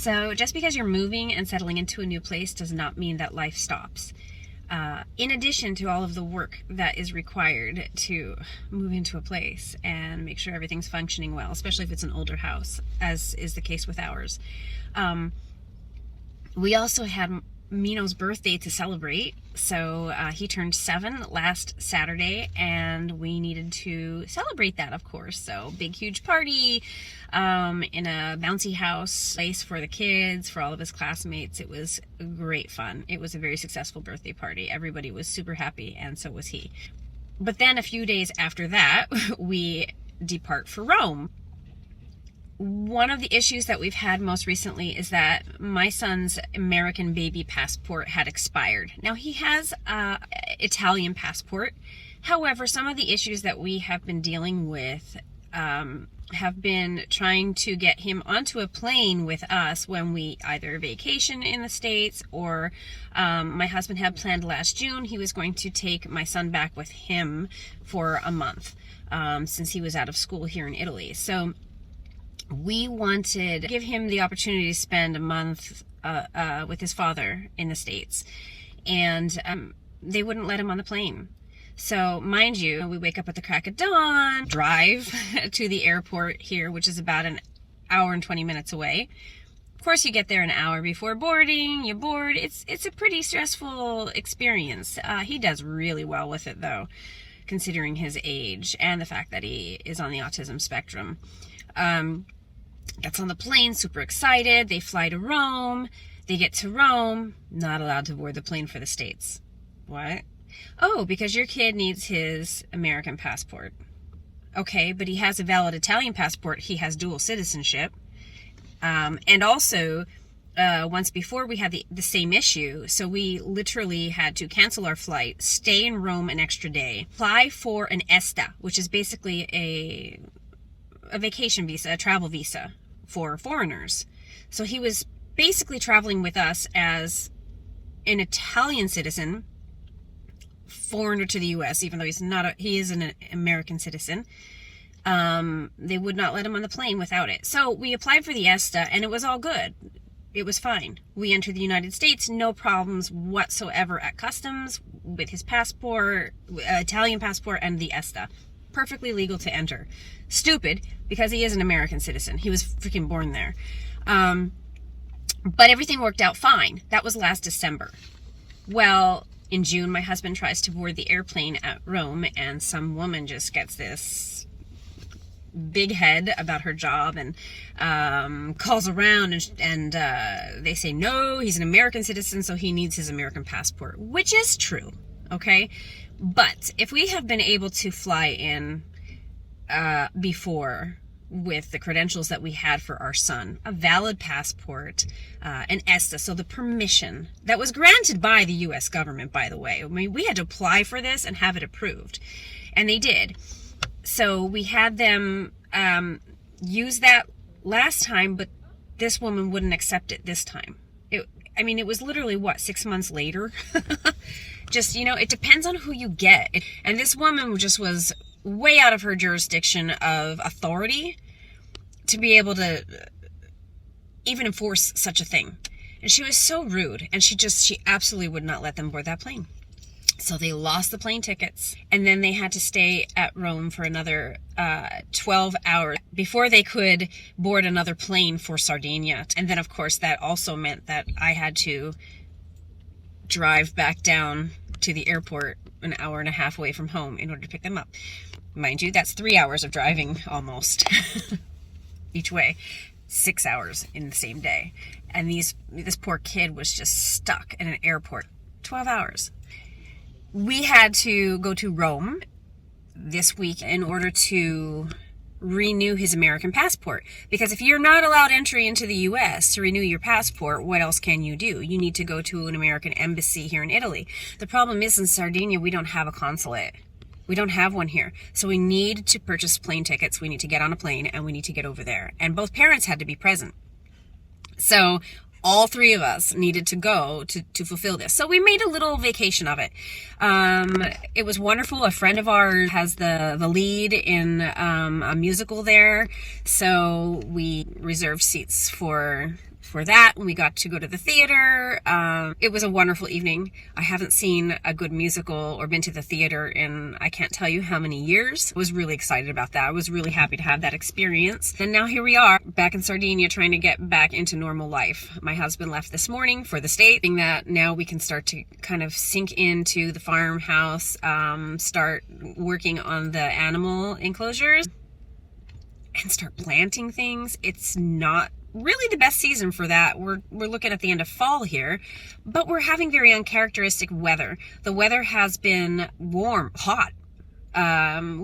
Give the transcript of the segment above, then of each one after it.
So just because you're moving and settling into a new place does not mean that life stops. In addition to all of the work that is required to move into a place and make sure everything's functioning well, especially if it's an older house, as is the case with ours. We also had Mino's birthday to celebrate. So he turned 7 last Saturday, and we needed to celebrate that, of course. So big, huge party in a bouncy house place for the kids, for all of his classmates. It was great fun. It was a very successful birthday party. Everybody was super happy, and so was he. But then a few days after that, we depart for Rome. One of the issues that we've had most recently is that my son's American baby passport had expired. Now, he has an Italian passport. However, some of the issues that we have been dealing with have been trying to get him onto a plane with us when we either vacation in the States, or my husband had planned last June he was going to take my son back with him for a month since he was out of school here in Italy. So we wanted to give him the opportunity to spend a month with his father in the States, and they wouldn't let him on the plane. So mind you, we wake up at the crack of dawn, drive to the airport here, which is about an hour and 20 minutes away. Of course, you get there an hour before boarding, you board. It's a pretty stressful experience. He does really well with it, though, considering his age and the fact that he is on the autism spectrum. Gets on the plane, super excited. They fly to Rome. They get to Rome, not allowed to board the plane for the States. What? Oh, because your kid needs his American passport. Okay, but he has a valid Italian passport. He has dual citizenship. And also, once before we had the same issue, so we literally had to cancel our flight, stay in Rome an extra day, apply for an ESTA, which is basically a vacation visa, a travel visa for foreigners. So he was basically traveling with us as an Italian citizen, foreigner to the U.S., even though he is an American citizen. They would not let him on the plane without it. So we applied for the ESTA, and it was all good. It was fine. We entered the United States, no problems whatsoever at customs with his passport, Italian passport, and the ESTA. Perfectly legal to enter. Stupid, because he is an American citizen. He was freaking born there. But everything worked out fine. That was last December. Well, in June, my husband tries to board the airplane at Rome, and some woman just gets this big head about her job and calls around, and they say, no, he's an American citizen, so he needs his American passport, which is true, okay? But if we have been able to fly in before with the credentials that we had for our son, a valid passport, an ESTA, so the permission that was granted by the U.S. government, by the way. I mean, we had to apply for this and have it approved, and they did. So we had them use that last time, but this woman wouldn't accept it this time. It was literally, 6 months later? Just, it depends on who you get. And this woman just was way out of her jurisdiction of authority to be able to even enforce such a thing. And she was so rude, and she absolutely would not let them board that plane. So they lost the plane tickets, and then they had to stay at Rome for another 12 hours before they could board another plane for Sardinia. And then, of course, that also meant that I had to drive back down to the airport an hour and a half away from home in order to pick them up. Mind you, that's 3 hours of driving almost each way. 6 hours in the same day. And this poor kid was just stuck in an airport. 12 hours. We had to go to Rome this week in order to renew his American passport. Because if you're not allowed entry into the U.S. to renew your passport, what else can you do? You need to go to an American embassy here in Italy. The problem is in Sardinia, we don't have a consulate. We don't have one here. So we need to purchase plane tickets. We need to get on a plane, and we need to get over there. And both parents had to be present. So all three of us needed to go to fulfill this. So we made a little vacation of it. It was wonderful. A friend of ours has the lead in a musical there. So we reserved seats for for that. We got to go to the theater. It was a wonderful evening. I haven't seen a good musical or been to the theater in I can't tell you how many years. I was really excited about that. I was really happy to have that experience. And now here we are back in Sardinia trying to get back into normal life. My husband left this morning for the state, thinking that now we can start to kind of sink into the farmhouse, start working on the animal enclosures, and start planting things. It's not really the best season for that. We're looking at the end of fall here, but we're having very uncharacteristic weather. The weather has been warm, hot.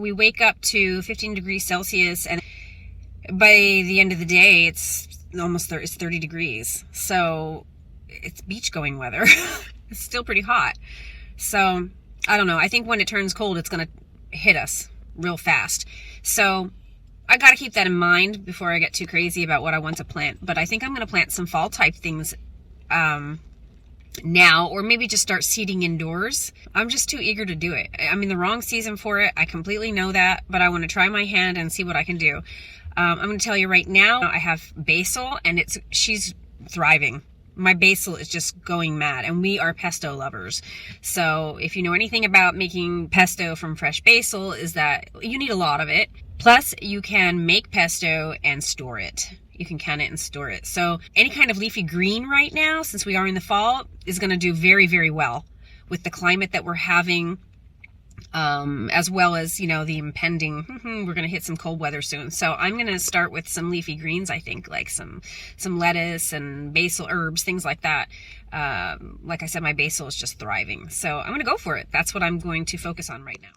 We wake up to 15 degrees Celsius, and by the end of the day, it's 30 degrees. So it's beach going weather. It's still pretty hot. So I don't know. I think when it turns cold, it's going to hit us real fast. So I got to keep that in mind before I get too crazy about what I want to plant. But I think I'm going to plant some fall type things now, or maybe just start seeding indoors. I'm just too eager to do it. I'm in the wrong season for it. I completely know that, but I want to try my hand and see what I can do. I'm going to tell you right now, I have basil, and she's thriving. My basil is just going mad, and we are pesto lovers. So if you know anything about making pesto from fresh basil, is that you need a lot of it. Plus, you can make pesto and store it. You can can it and store it. So any kind of leafy green right now, since we are in the fall, is going to do very, very well with the climate that we're having, as well as, the impending, we're going to hit some cold weather soon. So I'm going to start with some leafy greens, I think, like some lettuce and basil herbs, things like that. Like I said, my basil is just thriving. So I'm going to go for it. That's what I'm going to focus on right now.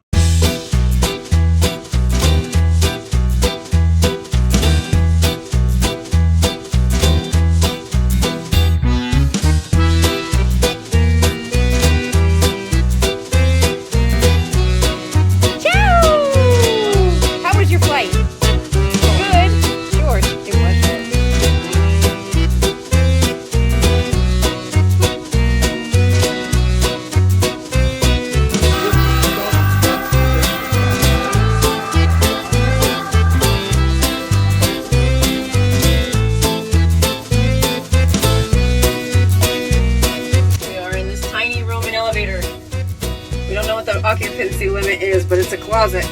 Occupancy limit is, but it's a closet.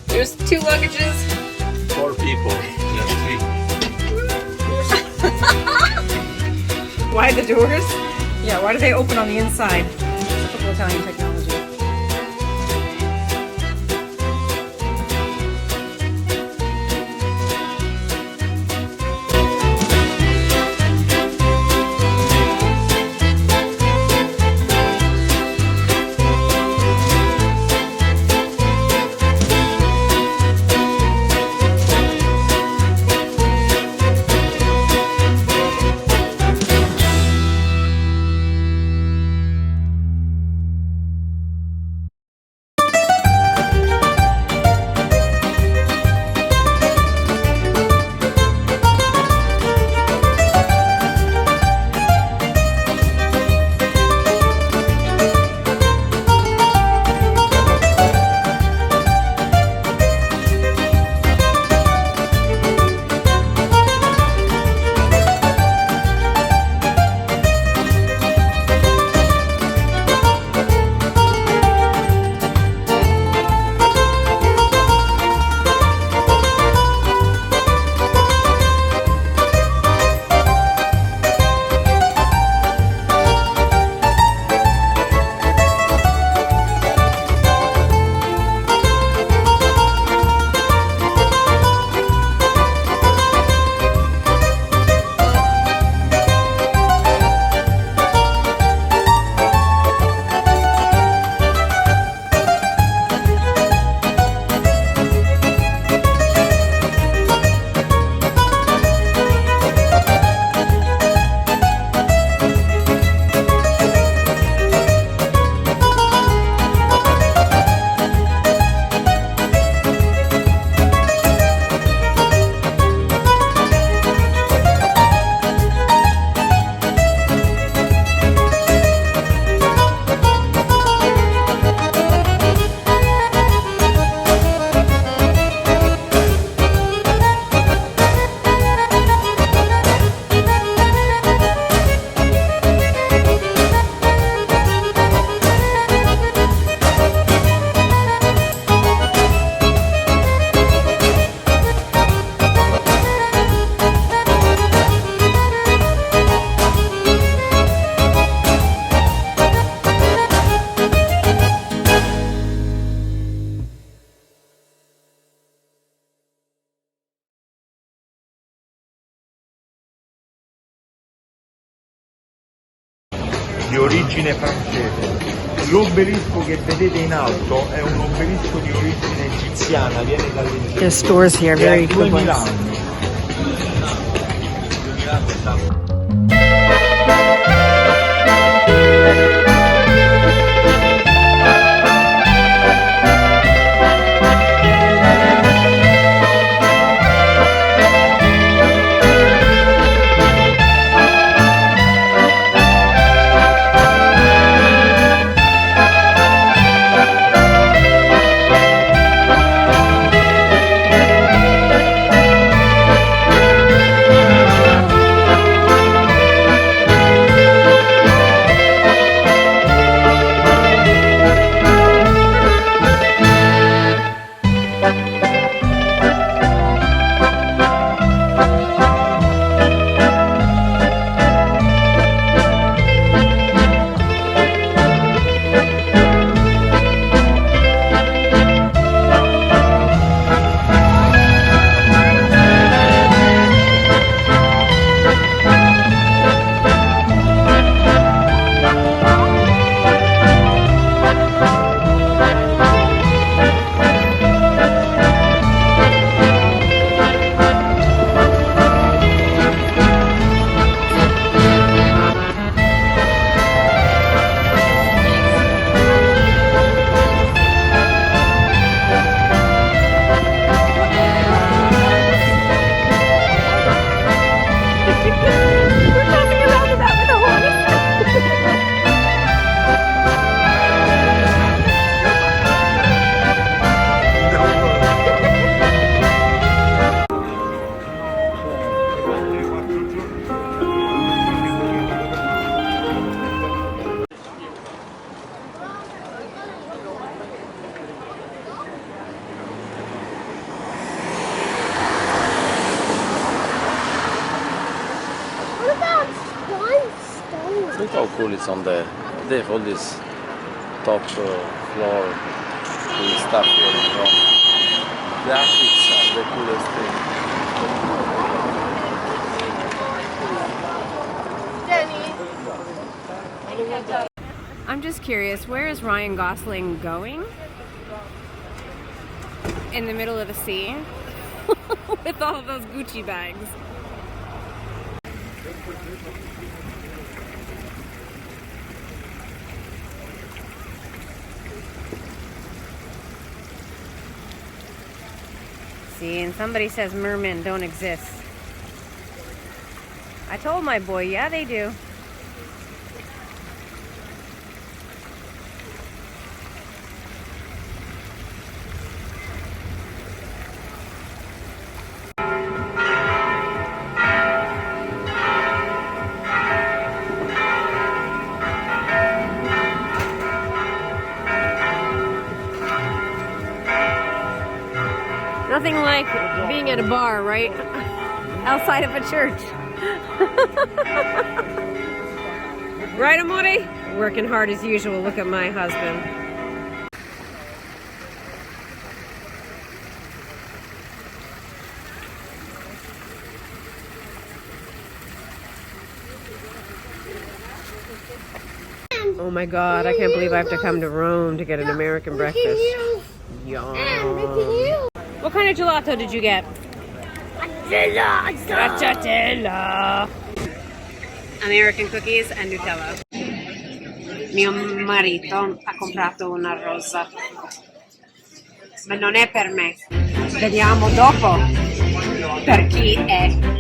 There's 2 luggages. 4 people. Why the doors? Yeah, why do they open on the inside? Typical Italian technology. di origine francese. L'obelisco che vedete in alto è un obelisco di origine egiziana, viene dall'Egitto. There's stores here, very equivalent. 2000 anni. Look how cool it's on there. They have all this top floor with stuff here in Rome. The graphics are the coolest thing. I'm just curious, where is Ryan Gosling going? In the middle of the sea? With all of those Gucci bags. See, and somebody says mermen don't exist. I told my boy, yeah, they do. Nothing like being at a bar, right? Outside of a church. Right, amore? Working hard as usual. Look at my husband. Oh my God, I can't believe I have to come to Rome to get an American breakfast. Yum. What kind of gelato did you get? Stracciatella. American cookies and Nutella. Mio marito ha comprato una rosa, ma non è per me. Vediamo dopo per chi è.